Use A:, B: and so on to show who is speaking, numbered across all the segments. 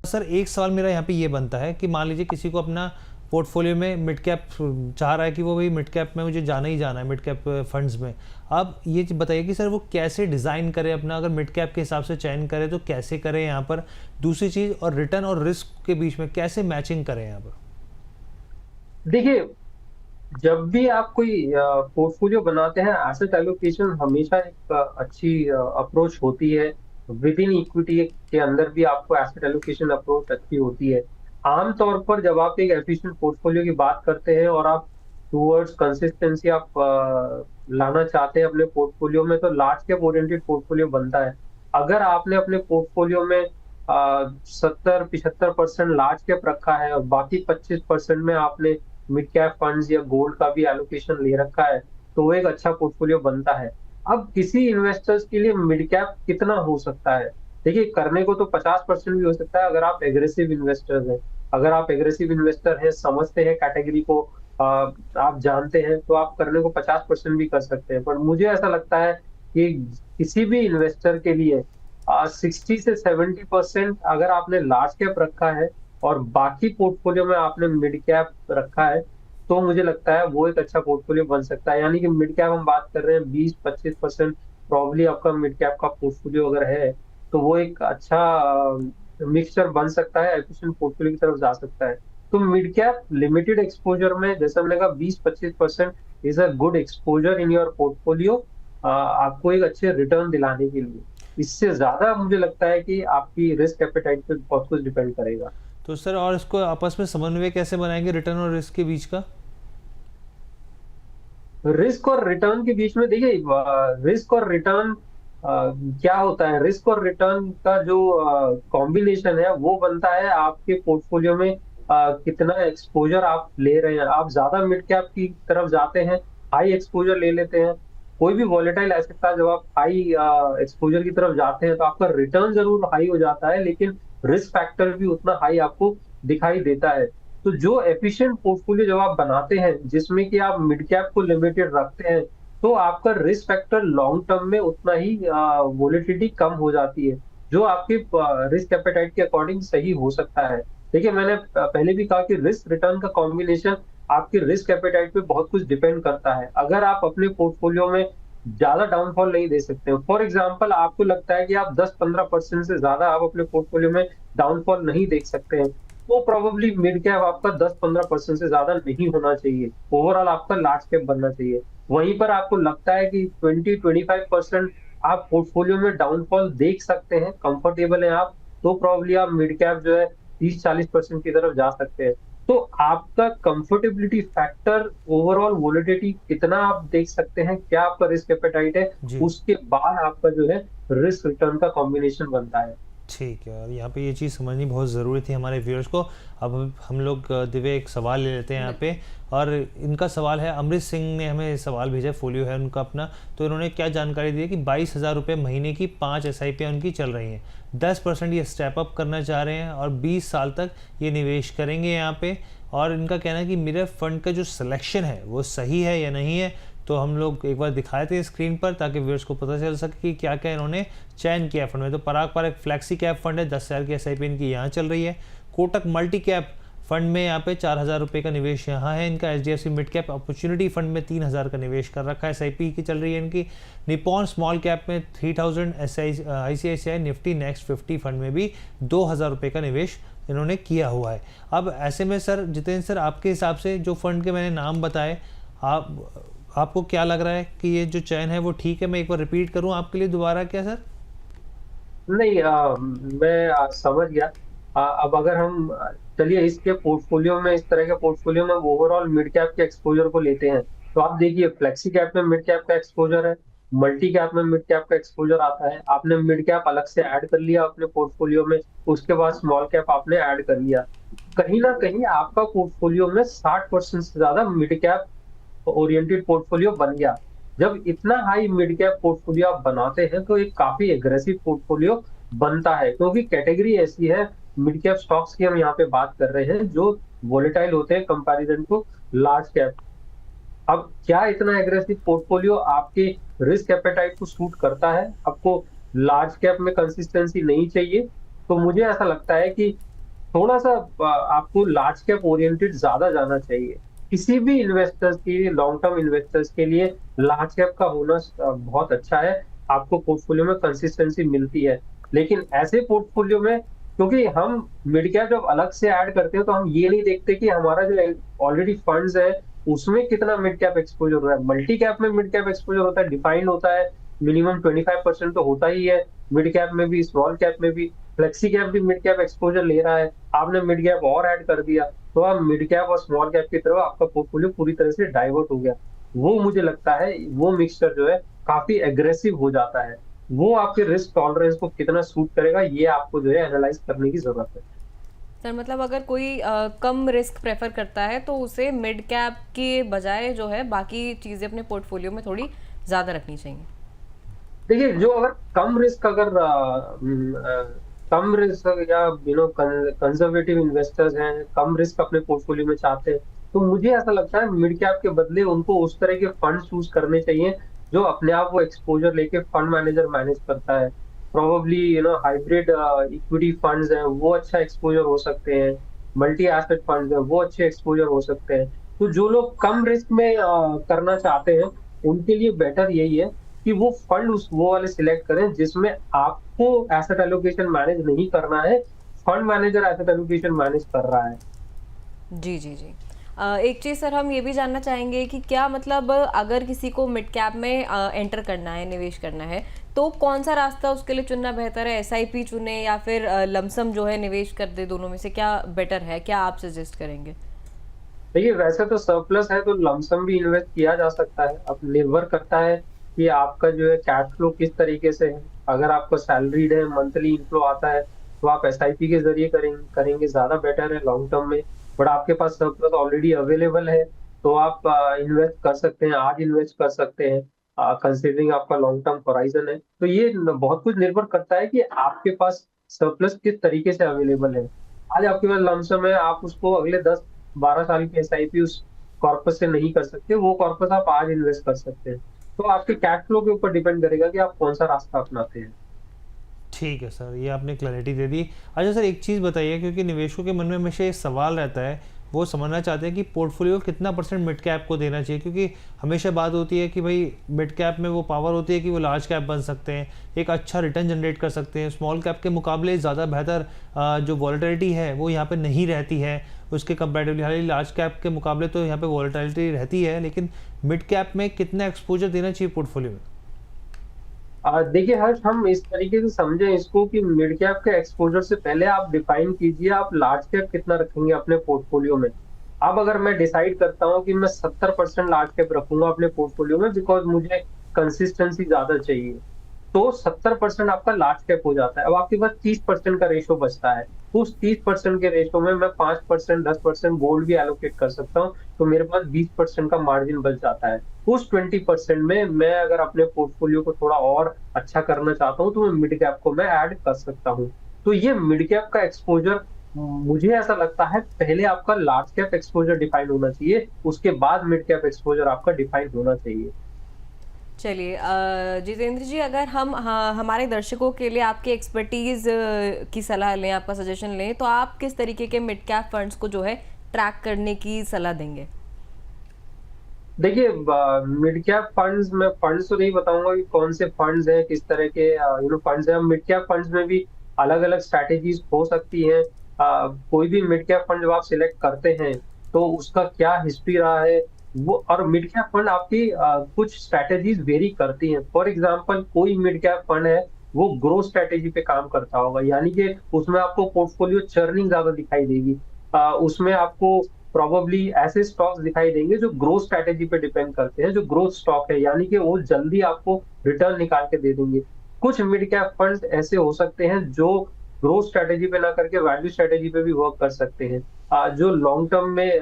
A: Sir एक सवाल मेरा यहाँ पे ये बनता है कि मान लीजिए किसी को अपना पोर्टफोलियो में मिड कैप चाह रहा है कि वो भाई मिड कैप में मुझे जाना ही जाना है, मिड कैप फंड्स में। अब ये बताइए कि सर वो कैसे डिज़ाइन करे अपना, अगर मिड कैप के हिसाब से चयन करे तो कैसे करे यहाँ पर। दूसरी चीज़, और रिटर्न और रिस्क के बीच में कैसे मैचिंग करें यहाँ पर।
B: देखिए, जब भी आप कोई पोर्टफोलियो बनाते हैं, एसेट एलोकेशन हमेशा एक अच्छी अप्रोच होती है। विद इन इक्विटी के अंदर भी आपको एसेट एलोकेशन अप्रोच अच्छी होती है। आमतौर पर जब आप एक एफिशिएंट पोर्टफोलियो की बात करते हैं और आप टूवर्ड्स कंसिस्टेंसी आप लाना चाहते हैं अपने पोर्टफोलियो में, तो लार्ज कैप ओरिएंटेड पोर्टफोलियो बनता है। अगर आपने अपने पोर्टफोलियो में 70-75% लार्ज कैप रखा है और बाकी 25% में आपने मिड कैप फंड्स या गोल्ड का भी एलोकेशन ले रखा है, तो वो एक अच्छा पोर्टफोलियो बनता है। अब किसी इन्वेस्टर्स के लिए मिड कैप कितना हो सकता है? देखिए, करने को तो 50% भी हो सकता है अगर आप एग्रेसिव इन्वेस्टर्स हैं। अगर आप एग्रेसिव इन्वेस्टर हैं, समझते हैं कैटेगरी को, आप जानते हैं, तो आप करने को 50% भी कर सकते हैं। पर मुझे ऐसा लगता है कि किसी भी इन्वेस्टर के लिए 60 से 70% अगर आपने लार्ज कैप रखा है और बाकी पोर्टफोलियो में आपने मिड कैप रखा है, तो मुझे लगता है वो एक अच्छा पोर्टफोलियो बन सकता है। यानी कि मिड कैप हम बात कर रहे हैं 20-25% प्रॉब्ली आपका मिड कैप का पोर्टफोलियो अगर है, तो वो एक अच्छा मिक्सचर बन सकता है, एफिशिएंट पोर्टफोलियो की तरफ जा सकता है। तो मिड कैप लिमिटेड एक्सपोजर में, जैसे हमने कहा, 20-25% is a good exposure in your portfolio, आपको एक अच्छे रिटर्न दिलाने के लिए। इससे ज्यादा मुझे लगता है कि आपकी रिस्क एपेटाइट पे बहुत कुछ डिपेंड करेगा।
A: तो सर और इसको आपस में समन्वय कैसे बनाएंगे रिटर्न और रिस्क के बीच का।
B: रिस्क और रिटर्न के बीच में देखिए, रिस्क और रिटर्न क्या होता है, रिस्क और रिटर्न का जो कॉम्बिनेशन है वो बनता है आपके पोर्टफोलियो में कितना एक्सपोजर आप ले रहे हैं। आप ज्यादा मिड कैप की तरफ जाते हैं, हाई एक्सपोजर ले लेते हैं, कोई भी वॉलेटाइल एसेट का जब आप हाई एक्सपोजर की तरफ जाते हैं, तो आपका रिटर्न जरूर हाई हो जाता है, लेकिन रिस्क फैक्टर भी उतना हाई आपको दिखाई देता है। तो जो एफिशिएंट पोर्टफोलियो जब आप बनाते हैं जिसमें कि आप मिड कैप को लिमिटेड रखते हैं, तो आपका रिस्क फैक्टर लॉन्ग टर्म में उतना ही वोलेटिलिटी कम हो जाती है, जो आपके रिस्क एपेटाइट के अकॉर्डिंग सही हो सकता है। देखिए, मैंने पहले भी कहा कि रिस्क रिटर्न का कॉम्बिनेशन आपके रिस्क एपेटाइट पे बहुत कुछ डिपेंड करता है। अगर आप अपने पोर्टफोलियो में ज्यादा डाउनफॉल नहीं दे सकते, फॉर एग्जाम्पल आपको लगता है कि आप 10-15% से ज्यादा आप अपने पोर्टफोलियो में डाउनफॉल नहीं देख सकते हैं, तो प्रोबेबली मिड कैप आपका 10-15% से ज्यादा नहीं होना चाहिए, ओवरऑल आपका लार्ज कैप बनना चाहिए। वहीं पर आपको लगता है कि 20-25% आप पोर्टफोलियो में डाउनफॉल देख सकते हैं, कंफर्टेबल है आप, तो प्रोबेबली आप मिड कैप जो है 30-40% की तरफ जा सकते हैं। तो आपका कंफर्टेबिलिटी फैक्टर, ओवरऑल वोलेटिलिटी कितना आप देख सकते हैं, क्या आपका रिस्क एपेटाइट है,
A: जी
B: उसके बाद आपका जो है रिस्क रिटर्न का कॉम्बिनेशन बनता है।
A: ठीक है, और यहाँ पे ये चीज़ समझनी बहुत ज़रूरी थी हमारे व्यूअर्स को। अब हम लोग दिव्य एक सवाल ले लेते हैं यहाँ पे, और इनका सवाल है, अमृत सिंह ने हमें सवाल भेजा, फोलियो है उनका अपना। तो इन्होंने क्या जानकारी दी है कि 22,000 रुपये महीने की 5 SIP उनकी चल रही हैं, 10% ये स्टेप अप करना चाह रहे हैं और 20 साल तक ये निवेश करेंगे यहाँ पे। और इनका कहना है कि मेरे फंड का जो सिलेक्शन है वो सही है या नहीं है। तो हम लोग एक बार दिखाए थे स्क्रीन पर ताकि व्यूअर्स को पता चल सके कि क्या क्या इन्होंने चयन किया फंड में। तो पराग पर एक फ्लैक्सी कैप फंड है, 10,000 की SIP इनकी यहाँ चल रही है। कोटक मल्टी कैप फंड में यहाँ पे 4,000 रुपये का निवेश यहाँ है इनका। HDFC mid cap opportunity fund में 3,000 का निवेश कर रखा है, SIP की चल रही है इनकी। निपॉन स्मॉल कैप में 3,000, ICICI निफ्टी नेक्स्ट 50 फंड में भी 2,000 रुपये का निवेश इन्होंने किया हुआ है। अब ऐसे में सर जितेंद्र सर, आपके हिसाब से जो फंड के मैंने नाम बताए, आपको क्या लग रहा है कि ये जो चयन है वो ठीक है? मैं एक बार रिपीट करूं आपके लिए दोबारा क्या सर?
B: नहीं, मैं समझ गया। अब अगर हम चलिए इसके पोर्टफोलियो में, इस तरह के पोर्टफोलियो में ओवरऑल मिड कैप के एक्सपोजर को लेते हैं, तो आप देखिए, फ्लेक्सी कैप में मिड कैप का एक्सपोजर है, मल्टी कैप में मिड कैप का एक्सपोजर आता है। आपने मिड कैप अलग से ऐड कर लिया अपने पोर्टफोलियो में, उसके बाद स्मॉल कैप आपने ऐड कर लिया। कहीं ना कहीं आपका पोर्टफोलियो में 60% से ज्यादा मिड कैप ओरिएंटेड पोर्टफोलियो बन गया। जब इतना हाई मिड कैप पोर्टफोलियो आप बनाते हैं, तो एक काफी एग्रेसिव पोर्टफोलियो बनता है, क्योंकि कैटेगरी ऐसी है, मिड कैप स्टॉक्स की हम यहाँ पे बात कर रहे हैं, जो वोलेटाइल होते हैं कंपैरिजन टू लार्ज कैप। अब क्या इतना एग्रेसिव पोर्टफोलियो आपके रिस्क एपेटाइट को सूट करता है? आपको लार्ज कैप में कंसिस्टेंसी नहीं चाहिए, तो मुझे ऐसा लगता है कि थोड़ा सा आपको लार्ज कैप ओरिएंटेड ज्यादा जाना चाहिए। किसी भी इन्वेस्टर्स के लिए, लॉन्ग टर्म इन्वेस्टर्स के लिए लार्ज कैप का होना बहुत अच्छा है। आपको पोर्टफोलियो में कंसिस्टेंसी मिलती है। लेकिन ऐसे पोर्टफोलियो में, क्योंकि हम मिड कैप जब अलग से ऐड करते हैं तो हम ये नहीं देखते कि हमारा जो ऑलरेडी फंड्स है उसमें कितना मिड कैप एक्सपोजर हो रहा है। मल्टी कैप में मिड कैप एक्सपोजर होता है, डिफाइंड होता है, मिनिमम 25% तो होता ही है। मिड कैप में भी, स्मॉल कैप में भी, फ्लेक्सी कैप भी मिड कैप एक्सपोजर ले रहा है। आपने मिड कैप और ऐड कर दिया तो अब मिड कैप और स्मॉल कैप की तरफ आपका पोर्टफोलियो पूरी तरह से डाइवर्ट हो गया। वो मुझे लगता है वो मिक्सचर जो है काफी एग्रेसिव हो जाता है। वो आपके रिस्क टॉलरेंस को कितना सूट करेगा ये आपको जो है एनालाइज करने की जरूरत है।
C: सर मतलब अगर कोई कम रिस्क प्रेफर करता है तो उसे मिड कैप के बजाय जो है बाकी चीज़ें अपने पोर्टफोलियो में थोड़ी ज़्यादा रखनी चाहिए।
B: देखिए, जो अगर कम रिस्क, अगर कम रिस्क या कंजर्वेटिव इन्वेस्टर्स हैं, कम रिस्क अपने पोर्टफोलियो में चाहते हैं, तो मुझे ऐसा लगता है मिड कैप के बदले उनको उस तरह के फंड चूज करने चाहिए जो अपने आप वो एक्सपोजर लेके फंड मैनेजर मैनेज करता है। प्रोबेबली हाइब्रिड इक्विटी फंड्स हैं, वो अच्छा एक्सपोजर हो सकते हैं। मल्टी एसेट फंड्स हैं, वो अच्छे एक्सपोजर हो सकते हैं। तो जो लोग कम रिस्क में करना चाहते हैं उनके लिए बेटर यही है कि वो फंड उस वो वाले सिलेक्ट करें जिसमें आपको एसेट एलोकेशन मैनेज नहीं करना है, fund manager asset allocation manage कर रहा है।
C: जी जी जी। एक चीज़ सर हम ये भी जानना चाहेंगे कि क्या मतलब अगर किसी को मिड कैप में एंटर करना है, निवेश करना है, तो कौन सा रास्ता उसके लिए चुनना बेहतर है? एसआईपी चुने या फिर लमसम जो है निवेश कर दे? दोनों में से क्या बेटर है, क्या आप सजेस्ट करेंगे?
B: देखिए, वैसे तो सरप्लस है तो लमसम भी इन्वेस्ट किया जा सकता है। अब निर्भर करता है कि आपका जो है कैश फ्लो किस तरीके से है। अगर आपका सैलरीड है, मंथली इनफ्लो आता है, तो आप एसआईपी के जरिए करेंगे ज्यादा बेटर है लॉन्ग टर्म में। बट आपके पास सरप्लस ऑलरेडी अवेलेबल है तो आप इन्वेस्ट कर सकते हैं, आज इन्वेस्ट कर सकते हैं, कंसिडरिंग आपका लॉन्ग टर्म होराइजन है। तो ये बहुत कुछ निर्भर करता है कि आपके पास सरप्लस किस तरीके से अवेलेबल है। आज आपके पास लमसम है, आप उसको अगले 10-12 साल की एसआईपी उस कॉर्पस से नहीं कर सकते, वो कॉर्पस आप आज इन्वेस्ट कर सकते हैं। तो आपके कैश फ्लो के ऊपर डिपेंड करेगा कि आप कौन सा रास्ता अपनाते हैं।
A: ठीक है सर, ये आपने क्लैरिटी दे दी। अच्छा सर, एक चीज़ बताइए, क्योंकि निवेशकों के मन में हमेशा ये सवाल रहता है, वो समझना चाहते हैं कि पोर्टफोलियो कितना परसेंट मिड कैप को देना चाहिए, क्योंकि हमेशा बात होती है कि भाई मिड कैप में वो पावर होती है कि वो लार्ज कैप बन सकते हैं, एक अच्छा रिटर्न जनरेट कर सकते हैं, स्मॉल कैप के मुकाबले ज़्यादा बेहतर जो वॉलेटिलिटी है वो यहाँ पे नहीं रहती है उसके कंपैरेटिवली। हालांकि लार्ज कैप के मुकाबले तो यहाँ पे वॉलेटिलिटी रहती है, लेकिन मिड कैप में कितना एक्सपोजर देना चाहिए पोर्टफोलियो में?
B: देखिए हर्ष, हम इस तरीके से समझें इसको कि मिड कैप के एक्सपोजर से पहले आप डिफाइन कीजिए आप लार्ज कैप कितना रखेंगे अपने पोर्टफोलियो में। अब अगर मैं डिसाइड करता हूं कि मैं 70% लार्ज कैप रखूंगा अपने पोर्टफोलियो में बिकॉज मुझे कंसिस्टेंसी ज्यादा चाहिए, तो 70% आपका लार्ज कैप हो जाता है। अब आपके पास 30% का रेशो बचता है। उस 30% के रेशो में मैं 5%, 10% गोल्ड भी एलोकेट कर सकता हूँ, तो मेरे पास 20% का मार्जिन बच जाता है। उस 20% में मैं अगर अपने पोर्टफोलियो को थोड़ा और अच्छा करना चाहता हूँ तो मैं मिड कैप को मैं ऐड कर सकता हूँ। तो ये मिड कैप का एक्सपोजर, मुझे ऐसा लगता है पहले आपका लार्ज कैप एक्सपोजर डिफाइन होना चाहिए, उसके बाद मिड कैप एक्सपोजर आपका डिफाइन होना चाहिए।
C: चलिए जितेंद्र जी, अगर हम हमारे दर्शकों के लिए आपकी एक्सपर्टीज की सलाह लें, आपका सजेशन लें, तो आप किस तरीके के मिड कैप फंड्स को जो है ट्रैक करने की सलाह देंगे?
B: देखिए, मिड कैप फंड्स में फंड्स तो नहीं बताऊंगा कि कौन से फंड्स हैं, किस तरह के फंड्स हैं। मिड कैप फंड्स में भी अलग अलग स्ट्रैटेजीज हो सकती हैं। कोई भी मिड कैप फंड जब आप सिलेक्ट करते हैं तो उसका क्या हिस्ट्री रहा है वो, और मिड कैप फंड आपकी कुछ स्ट्रैटेजीज वेरी करती हैं। फॉर एग्जांपल, कोई मिड कैप फंड है वो ग्रोथ स्ट्रैटेजी पे काम करता होगा, यानी कि उसमें आपको पोर्टफोलियो चर्निंग ज्यादा दिखाई देगी। उसमें आपको प्रोबेबली ऐसे स्टॉक्स दिखाई देंगे जो ग्रोथ स्ट्रैटेजी पे डिपेंड करते हैं, जो ग्रोथ स्टॉक है, यानी कि वो जल्दी आपको रिटर्न निकाल के दे देंगे। कुछ मिड कैप फंड्स ऐसे हो सकते हैं जो ग्रोथ स्ट्रैटेजी पे ना करके वैल्यू स्ट्रैटेजी पे भी वर्क कर सकते हैं। जो लॉन्ग टर्म में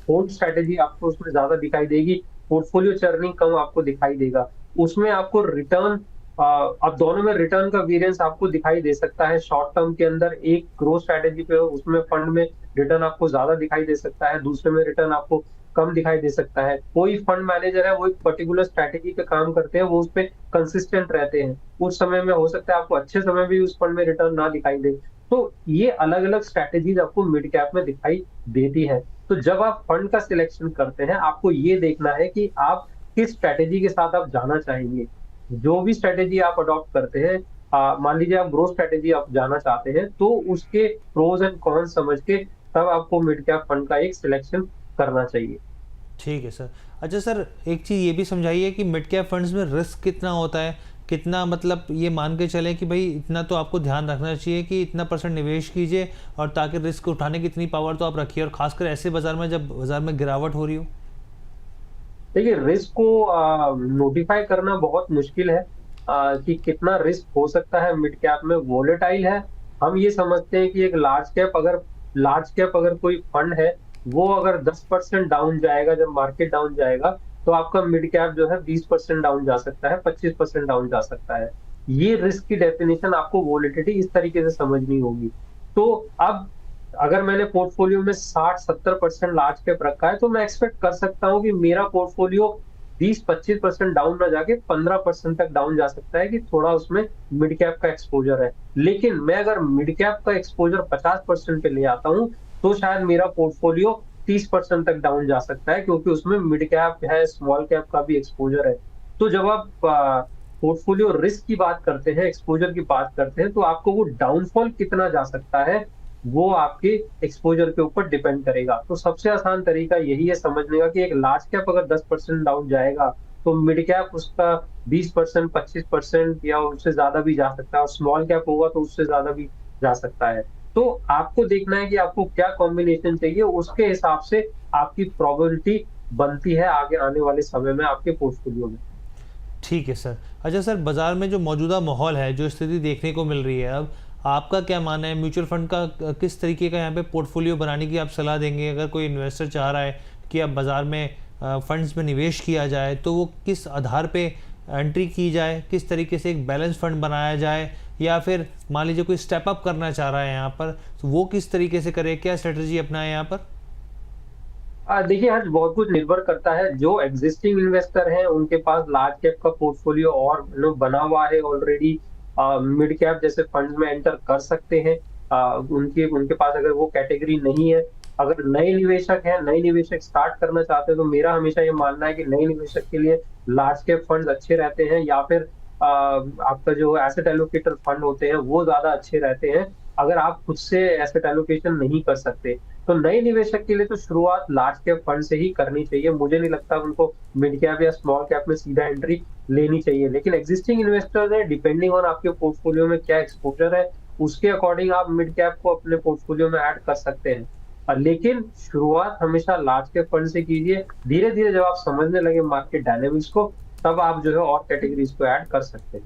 B: होल्ड स्ट्रैटेजी आपको उसमें ज्यादा दिखाई देगी, पोर्टफोलियो चर्निंग कम आपको दिखाई देगा। उसमें आपको रिटर्न, अब दोनों में रिटर्न का वेरिएंस आपको दिखाई दे सकता है। शॉर्ट टर्म के अंदर एक ग्रोथ स्ट्रैटेजी पे उसमें फंड में रिटर्न आपको ज्यादा दिखाई दे सकता है, दूसरे में रिटर्न आपको कम दिखाई दे सकता है। कोई फंड मैनेजर है वो एक पर्टिकुलर स्ट्रैटेजी पे काम करते हैं, वो उस पे कंसिस्टेंट रहते हैं। उस समय में हो सकता है आपको अच्छे समय भी उस फंड में रिटर्न ना दिखाई दे। तो ये अलग अलग स्ट्रैटेजीज आपको मिड कैप में दिखाई देती है। तो जब आप फंड का सिलेक्शन करते हैं, आपको ये देखना है कि आप किस स्ट्रैटेजी के साथ आप जाना चाहेंगे। जो भी स्ट्रैटेजी आप अडॉप्ट करते हैं, मान लीजिए आप ग्रोथ स्ट्रैटेजी आप जाना चाहते हैं, तो उसके प्रोज एंड कॉन्स समझ के तब आपको मिड कैप फंड का एक सिलेक्शन करना चाहिए।
A: ठीक है सर। अच्छा सर, एक चीज़ ये भी समझाइए कि मिड कैप फंड्स में रिस्क कितना होता है, कितना मतलब ये मान के चलें कि भाई इतना तो आपको ध्यान रखना चाहिए कि इतना % निवेश कीजिए, और ताकि रिस्क उठाने की इतनी पावर तो आप रखिए, और खासकर ऐसे बाजार में जब बाजार में गिरावट हो रही हो।
B: देखिए, रिस्क को नोटिफाई करना बहुत मुश्किल है, कि कितना रिस्क हो सकता है मिड कैप में। वोलेटाइल है। हम ये समझते हैं कि एक लार्ज कैप अगर कोई फंड है, वो अगर 10% डाउन जाएगा, जब मार्केट डाउन जाएगा, तो आपका मिड कैप जो है 20% डाउन जा सकता है, 25% डाउन जा सकता है। ये रिस्क की डेफिनेशन आपको वोलेटिलिटी इस तरीके से समझनी होगी। तो अब अगर मैंने पोर्टफोलियो में 60-70% लार्ज कैप रखा है, तो मैं एक्सपेक्ट कर सकता हूँ कि मेरा पोर्टफोलियो 20-25% डाउन ना जाके 15% तक डाउन जा सकता है, कि थोड़ा उसमें मिड कैप का एक्सपोजर है। लेकिन मैं अगर मिड कैप का एक्सपोजर 50% पे ले आता हूँ, तो शायद मेरा पोर्टफोलियो 30% तक डाउन जा सकता है, क्योंकि उसमें मिड कैप है, स्मॉल कैप का भी एक्सपोजर है। तो जब आप पोर्टफोलियो रिस्क की बात करते हैं, एक्सपोजर की बात करते हैं, तो आपको वो डाउनफॉल कितना जा सकता है, वो आपके एक्सपोजर के ऊपर डिपेंड करेगा। तो सबसे आसान तरीका यही है समझने का, कि एक लार्ज कैप अगर 10% डाउन जाएगा, तो मिड कैप उसका 20%, 25% या उससे ज्यादा भी जा सकता है, और स्मॉल कैप होगा तो उससे ज्यादा भी जा सकता है। तो आपको देखना है कि आपको क्या कॉम्बिनेशन चाहिए, उसके हिसाब से आपकी प्रोबेबिलिटी बनती है आगे आने वाले समय में आपके पोर्टफोलियो में।
A: ठीक है सर। अच्छा सर, बाज़ार में जो मौजूदा माहौल है, जो स्थिति देखने को मिल रही है, अब आपका क्या मानना है, म्यूचुअल फंड का किस तरीके का यहाँ पे पोर्टफोलियो बनाने की आप सलाह देंगे? अगर कोई इन्वेस्टर चाह रहा है कि अब बाज़ार में फंड्स में निवेश किया जाए, तो वो किस आधार पे एंट्री की जाए, किस तरीके से एक बैलेंस फंड बनाया जाए, या फिर मान लीजिए कोई स्टेप अप करना चाह रहा है यहाँ पर, तो वो किस तरीके से करे, क्या स्ट्रेटजी अपनाए यहाँ पर?
B: देखिए, आज बहुत कुछ निर्भर करता है। जो एग्जिस्टिंग इन्वेस्टर हैं, उनके पास लार्ज कैप का पोर्टफोलियो और बना हुआ है ऑलरेडी, मिड कैप जैसे फंड्स में एंटर कर सकते हैं। उनके उनके पास अगर वो कैटेगरी नहीं है, अगर नए निवेशक हैं, नए निवेशक स्टार्ट करना चाहते हैं, तो मेरा हमेशा ये मानना है कि नए निवेशक के लिए लार्ज कैप फंड्स अच्छे रहते हैं, या फिर आपका जो एसेट एलोकेटर फंड होते हैं, वो ज्यादा अच्छे रहते हैं, अगर आप खुद से एसेट एलोकेशन नहीं कर सकते। तो नए निवेशक के लिए तो शुरुआत लार्ज कैप फंड से ही करनी चाहिए। मुझे नहीं लगता उनको मिड कैप या स्मॉल कैप में सीधा एंट्री लेनी चाहिए। लेकिन एग्जिस्टिंग इन्वेस्टर है, डिपेंडिंग ऑन आपके पोर्टफोलियो में क्या एक्सपोजर है, उसके अकॉर्डिंग आप मिड कैप को अपने पोर्टफोलियो में ऐड कर सकते हैं। लेकिन शुरुआत हमेशा लार्ज कैप फंड से कीजिए। धीरे धीरे जब आप समझने लगे मार्केट डायनेमिक्स को, तब आप जो है और कैटेगरीज को ऐड कर सकते हैं।